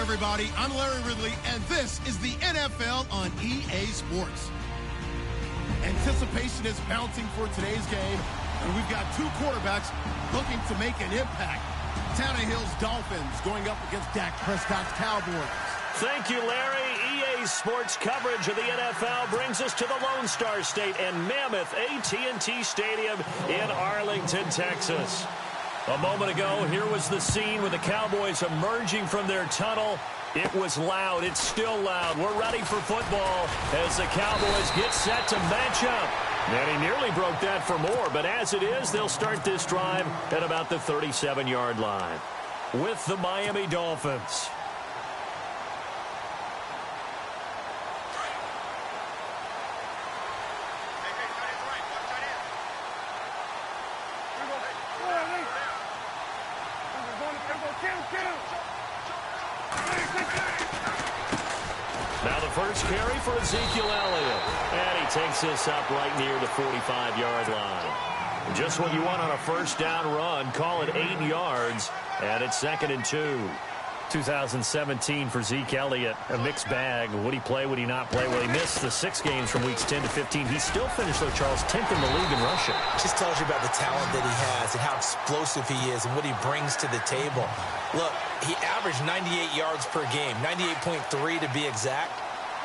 everybody? I'm Larry Ridley, and this is the NFL on EA Sports. Anticipation is mounting for today's game, and we've got two quarterbacks looking to make an impact. Tannehill's Dolphins going up against Dak Prescott's Cowboys. Thank you, Larry. EA Sports coverage of the NFL brings us to the Lone Star State and Mammoth AT&T Stadium in Arlington, Texas. A moment ago, here was the scene with the Cowboys emerging from their tunnel. It was loud. It's still loud. We're ready for football as the Cowboys get set to match up. And he nearly broke that for more, but as it is, they'll start this drive at about the 37-yard line with the Miami Dolphins. Now the first carry for Ezekiel Elliott. And he takes this up right near the 45-yard line. Just what you want on a first down run. Call it 8 yards. And it's 2nd and 2. 2017 for Zeke Elliott. A mixed bag. Would he play? Would he not play? Well, he missed the 6 games from weeks 10 to 15. He still finished, though, Charles, 10th in the league in rushing. Just tells you about the talent that he has and how explosive he is and what he brings to the table. Look, he averaged 98 yards per game, 98.3 to be exact,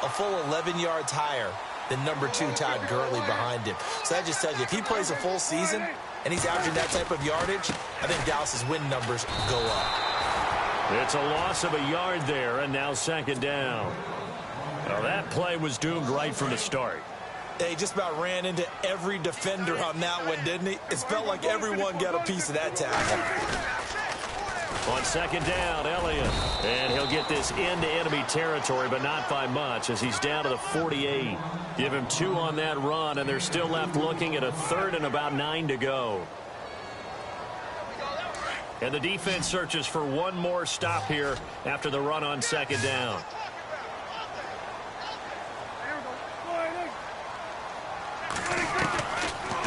a full 11 yards higher than number 2 Todd Gurley behind him. So that just tells you, if he plays a full season and he's averaging that type of yardage, I think Dallas's win numbers go up. It's a loss of a yard there, and now 2nd down. Well, that play was doomed right from the start. He just about ran into every defender on that one, didn't he? It felt like everyone got a piece of that tackle. On 2nd down, Elliott. And he'll get this into enemy territory, but not by much, as he's down to the 48. Give him 2 on that run, and they're still left looking at a 3rd and about 9 to go. And the defense searches for one more stop here after the run on 2nd down.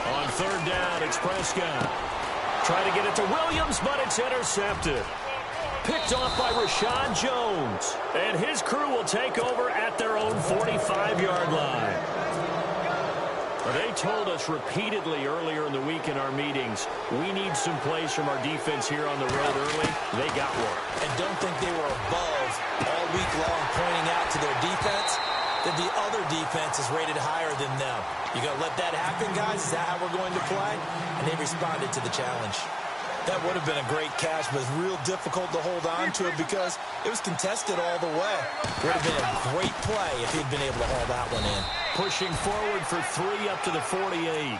On 3rd down, it's Prescott. Trying to get it to Williams, but it's intercepted. Picked off by Rashad Jones. And his crew will take over at their own 45-yard line. They told us repeatedly earlier in the week in our meetings, we need some plays from our defense here on the road early. They got one. And don't think they were above all week long pointing out to their defense that the other defense is rated higher than them. You going to let that happen, guys? Is that how we're going to play? And they responded to the challenge. That would have been a great catch, but it's real difficult to hold on to it because it was contested all the way. It would have been a great play if he'd been able to haul that one in. Pushing forward for 3 up to the 48.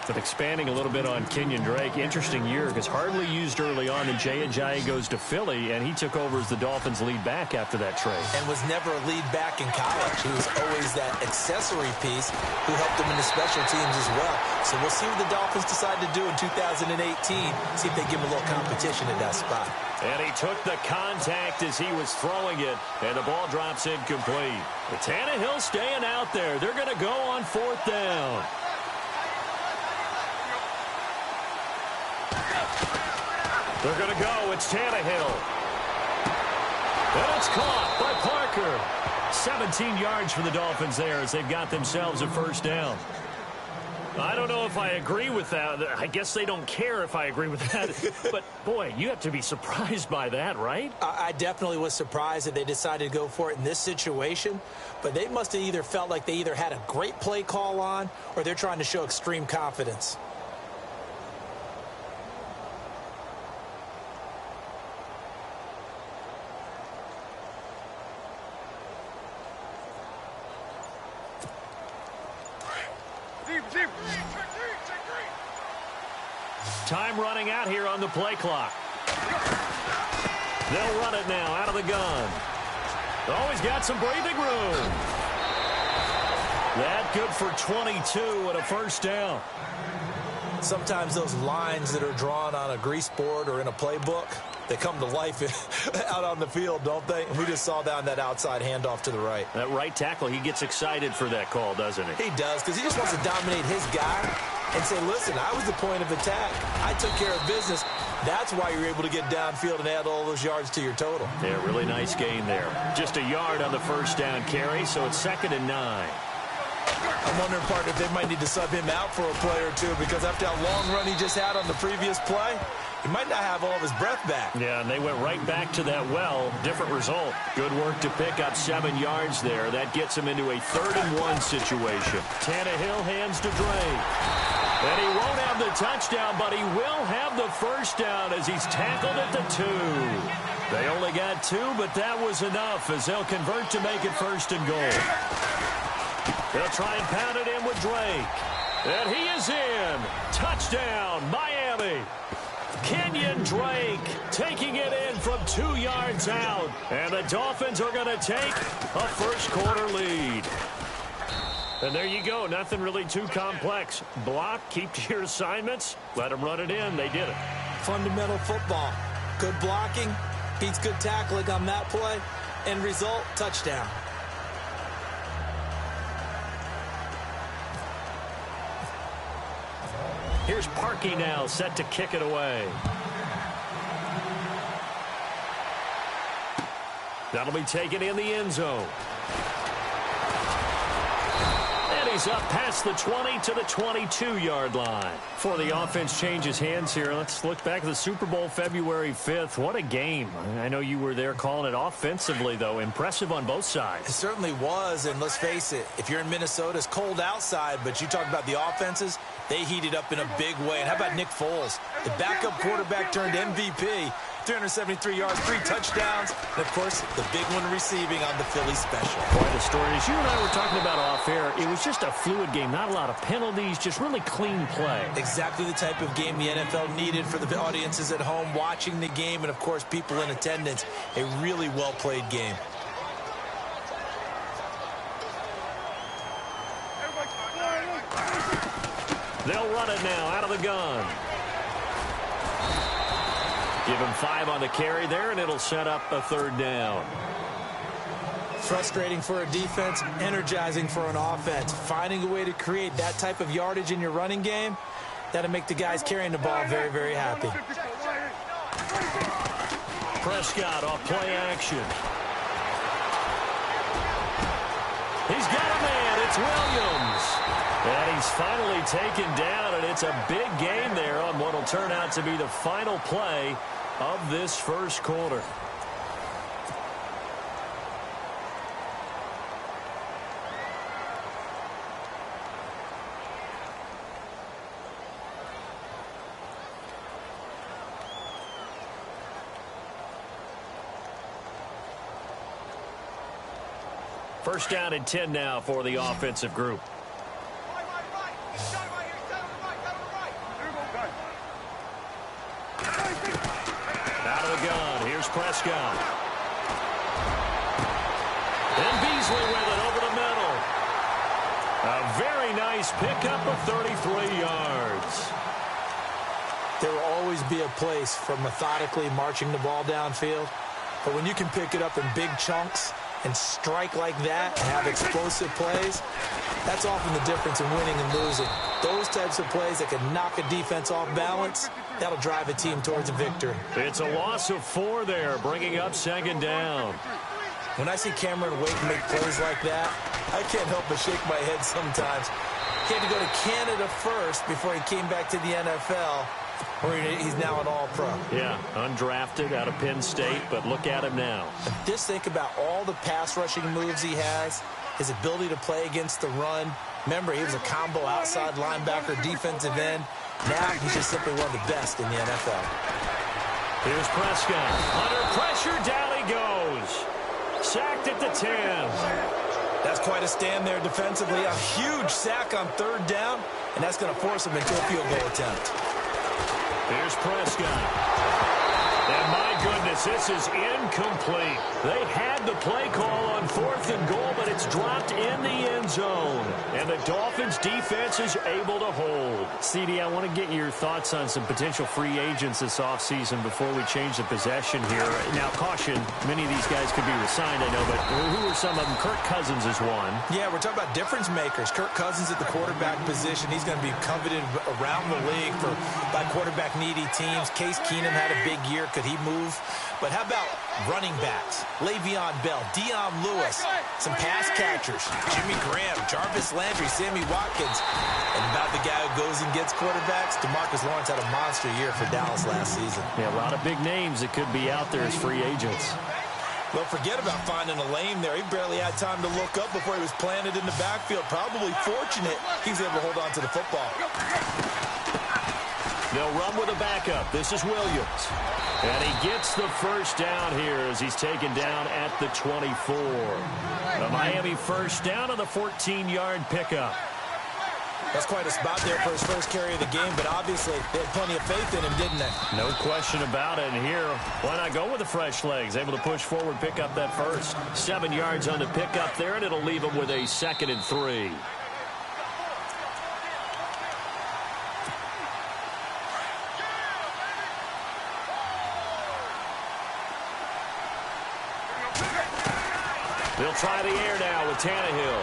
But expanding a little bit on Kenyon Drake, interesting year because hardly used early on. And Jay goes to Philly, and he took over as the Dolphins' lead back after that trade. And was never a lead back in college. He was always that accessory piece who helped him in the special teams as well. So we'll see what the Dolphins decide to do in 2018. See if they give him a little competition in that spot. And he took the contact as he was throwing it, and the ball drops incomplete. But Tannehill staying out there. They're going to go on 4th down. They're going to go. It's Tannehill. And it's caught by Parker. 17 yards for the Dolphins there as they've got themselves a 1st down. I don't know if I agree with that. I guess they don't care if I agree with that. But, boy, you have to be surprised by that, right? I definitely was surprised that they decided to go for it in this situation. But they must have either felt like they either had a great play call on or they're trying to show extreme confidence. Time running out here on the play clock. They'll run it now out of the gun. Always got some breathing room. That good for 22 and a 1st down. Sometimes those lines that are drawn on a grease board or in a playbook, they come to life out on the field, don't they? And we just saw down that outside handoff to the right. That right tackle, he gets excited for that call, doesn't he? He does, because he just wants to dominate his guy and say, listen, I was the point of attack. I took care of business. That's why you're able to get downfield and add all those yards to your total. Yeah, really nice gain there. Just a yard on the first down carry, so it's 2nd and 9. I'm wondering, partner, if they might need to sub him out for a play or two, because after that long run he just had on the previous play, he might not have all of his breath back. Yeah, and they went right back to that well. Different result. Good work to pick up 7 yards there. That gets him into a 3rd and 1 situation. Tannehill hands to Drake. And he won't have the touchdown, but he will have the first down as he's tackled at the 2. They only got 2, but that was enough as they'll convert to make it 1st and goal. They'll try and pound it in with Drake. And he is in. Touchdown, Miami. Kenyon Drake taking it in from 2 yards out. And the Dolphins are going to take a first-quarter lead. And there you go. Nothing really too complex. Block, keep to your assignments, let them run it in. They did it. Fundamental football. Good blocking, beats good tackling on that play. End result, touchdown. Here's Parkey now, set to kick it away. That'll be taken in the end zone. And he's up past the 20 to the 22-yard line. Before the offense changes hands here, let's look back at the Super Bowl February 5th. What a game. I know you were there calling it offensively, though. Impressive on both sides. It certainly was, and let's face it, if you're in Minnesota, it's cold outside, but you talk about the offenses, they heated up in a big way. And how about Nick Foles? The backup quarterback turned MVP. 373 yards, 3 touchdowns, and, of course, the big one receiving on the Philly special. Quite a story. As you and I were talking about off air, it was just a fluid game. Not a lot of penalties, just really clean play. Exactly the type of game the NFL needed for the audiences at home watching the game and, of course, people in attendance. A really well-played game. They'll run it now out of the gun. Give him 5 on the carry there, and it'll set up a 3rd down. Frustrating for a defense, energizing for an offense. Finding a way to create that type of yardage in your running game, that'll make the guys carrying the ball very, very happy. Prescott off play action. He's got a man. It's Williams. And he's finally taken down, and it's a big gain there on what will turn out to be the final play of this first quarter. First down and 10 now for the offensive group. Out of the gun. Here's Prescott. And Beasley with it over the middle. A very nice pickup of 33 yards. There will always be a place for methodically marching the ball downfield. But when you can pick it up in big chunks and strike like that and have explosive plays, that's often the difference in winning and losing. Those types of plays that can knock a defense off balance, that'll drive a team towards a victory. It's a loss of 4 there, bringing up 2nd down. When I see Cameron Wake make plays like that, I can't help but shake my head sometimes. He had to go to Canada first before he came back to the NFL, where he's now an all-pro. Yeah, undrafted out of Penn State, but look at him now. Just think about all the pass-rushing moves he has, his ability to play against the run. Remember, he was a combo outside linebacker, defensive end. Now he's just simply one of the best in the NFL. Here's Prescott. Under pressure, down he goes. Sacked at the 10. That's quite a stand there defensively. A huge sack on 3rd down, and that's going to force him into a field goal attempt. Here's Prescott. And my goodness, this is incomplete. They had the play call on on 4th and goal, but it's dropped in the end zone. And the Dolphins defense is able to hold. CD, I want to get your thoughts on some potential free agents this offseason before we change the possession here. Now, caution, many of these guys could be resigned, I know, but who are some of them? Kirk Cousins is one. Yeah, we're talking about difference makers. Kirk Cousins at the quarterback position. He's going to be coveted around the league by quarterback-needy teams. Case Keenum had a big year. Could he move? But how about running backs? Le'Veon Bell, Dion Lewis, some pass catchers, Jimmy Graham, Jarvis Landry, Sammy Watkins. And about the guy who goes and gets quarterbacks, DeMarcus Lawrence had a monster year for Dallas last season. Yeah, a lot of big names that could be out there as free agents. Well, forget about finding a lane there. He barely had time to look up before he was planted in the backfield. Probably fortunate he's able to hold on to the football. They'll run with a backup. This is Williams. And he gets the first down here as he's taken down at the 24. The Miami first down on the 14-yard pickup. That's quite a spot there for his first carry of the game, but obviously they had plenty of faith in him, didn't they? No question about it. And here, why not go with the fresh legs? Able to push forward, pick up that first. 7 yards on the pickup there, and it'll leave him with a 2nd and 3. They'll try the air now with Tannehill.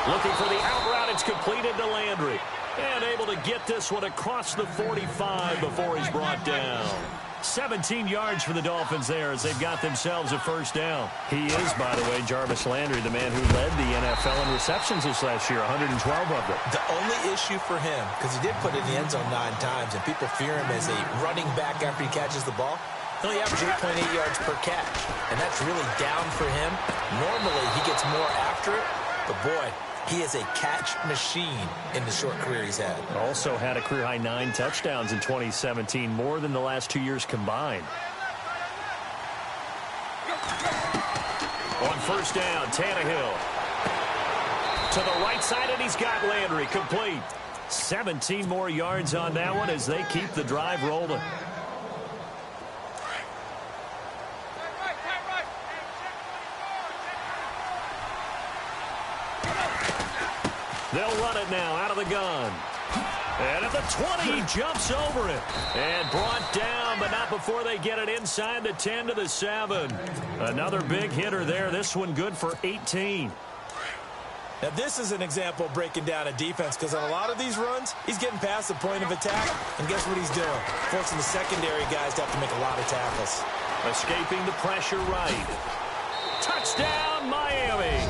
Looking for the out route. It's completed to Landry. And able to get this one across the 45 before he's brought down. 17 yards for the Dolphins there as they've got themselves a first down. He is, by the way, Jarvis Landry, the man who led the NFL in receptions this last year, 112 of them. The only issue for him, because he did put it in the end zone 9 times, and people fear him as a running back after he catches the ball, he only averaged 8.8 yards per catch, and that's really down for him. Normally, he gets more after it, but boy, he is a catch machine in the short career he's had. Also had a career-high 9 touchdowns in 2017, more than the last 2 years combined. On first down, Tannehill. To the right side, and he's got Landry complete. 17 more yards on that one as they keep the drive rolling. They'll run it now out of the gun. And at the 20, he jumps over it. And brought down, but not before they get it inside the 10 to the 7. Another big hitter there. This one good for 18. Now, this is an example of breaking down a defense, because on a lot of these runs, he's getting past the point of attack, and guess what he's doing? Forcing the secondary guys to have to make a lot of tackles. Escaping the pressure right. Touchdown, Miami.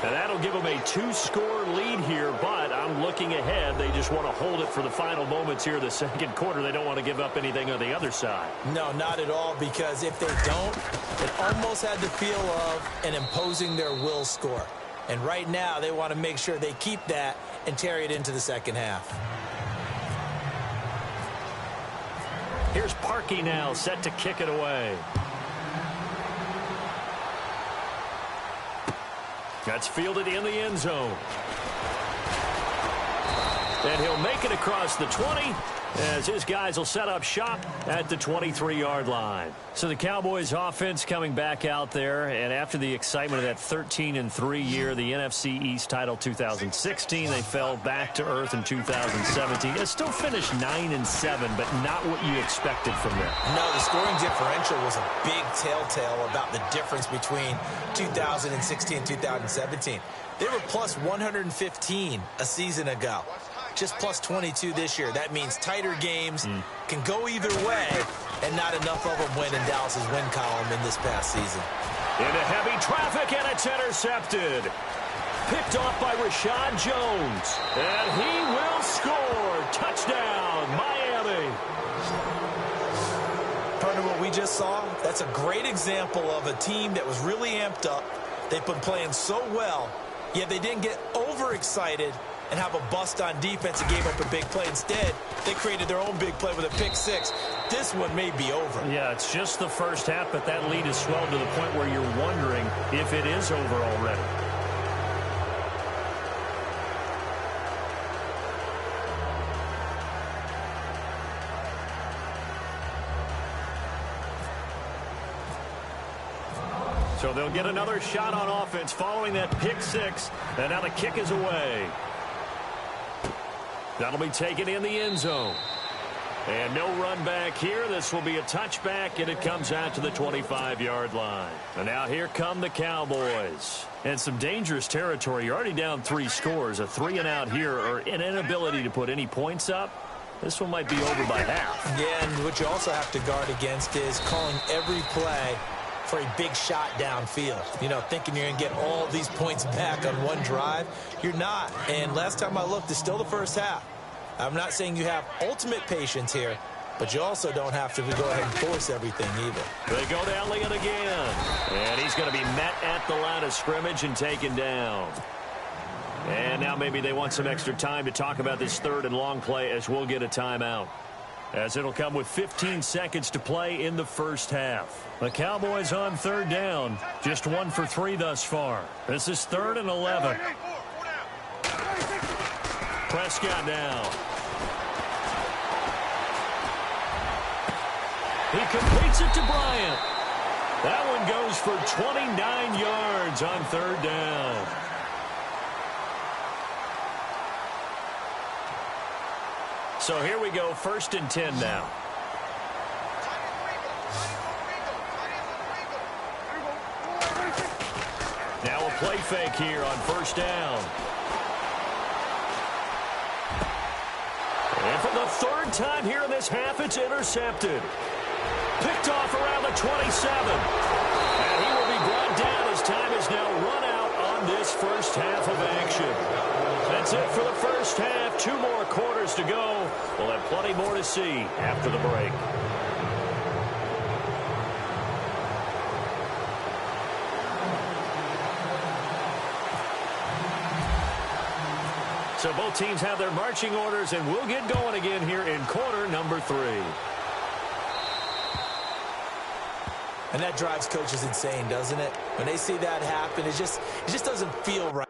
And that'll give them a 2-score lead here, but I'm looking ahead. They just want to hold it for the final moments here of the second quarter. They don't want to give up anything on the other side. No, not at all, because if they don't, it almost had the feel of an imposing their will score. And right now, they want to make sure they keep that and carry it into the second half. Here's Parkey now, set to kick it away. That's fielded in the end zone. And he'll make it across the 20 as his guys will set up shop at the 23-yard line. So the Cowboys offense coming back out there, and after the excitement of that 13-3 year, the NFC East title 2016, they fell back to earth in 2017. It still finished 9-7, but not what you expected from them. No, the scoring differential was a big telltale about the difference between 2016 and 2017. They were plus 115 a season ago. Just plus 22 this year. That means tighter games can go either way, and not enough of them win in Dallas's win column in this past season. Into heavy traffic, and it's intercepted. Picked off by Rashad Jones. And he will score. Touchdown, Miami. Part of what we just saw, that's a great example of a team that was really amped up. They've been playing so well, yet they didn't get overexcited and have a bust on defense and gave up a big play. Instead, they created their own big play with a pick six. This one may be over. Yeah, it's just the first half, but that lead has swelled to the point where you're wondering if it is over already. So they'll get another shot on offense following that pick six. And now the kick is away. That'll be taken in the end zone. And no run back here. This will be a touchback, and it comes out to the 25-yard line. And now here come the Cowboys. And some dangerous territory. You're already down 3 scores. A 3-and-out here, or an inability to put any points up. This one might be over by half. Yeah, and what you also have to guard against is calling every play for a big shot downfield. You know, thinking you're going to get all these points back on one drive. You're not. And last time I looked, it's still the first half. I'm not saying you have ultimate patience here, but you also don't have to go ahead and force everything either. They go to Elliott again. And he's going to be met at the line of scrimmage and taken down. And now maybe they want some extra time to talk about this 3rd and long play as we'll get a timeout. As it'll come with 15 seconds to play in the first half. The Cowboys on 3rd down. Just 1 for 3 thus far. This is 3rd and 11. Prescott down. He completes it to Bryant. That one goes for 29 yards on 3rd down. So here we go, 1st and 10 now. Now a play fake here on 1st down. And for the 3rd time here in this half, it's intercepted. Picked off around the 27. And he will be brought down as time is now run out on this first half of action. That's it for the first half. 2 more quarters to go. We'll have plenty more to see after the break. So both teams have their marching orders, and we'll get going again here in quarter number 3. And that drives coaches insane, doesn't it? When they see that happen, it just doesn't feel right.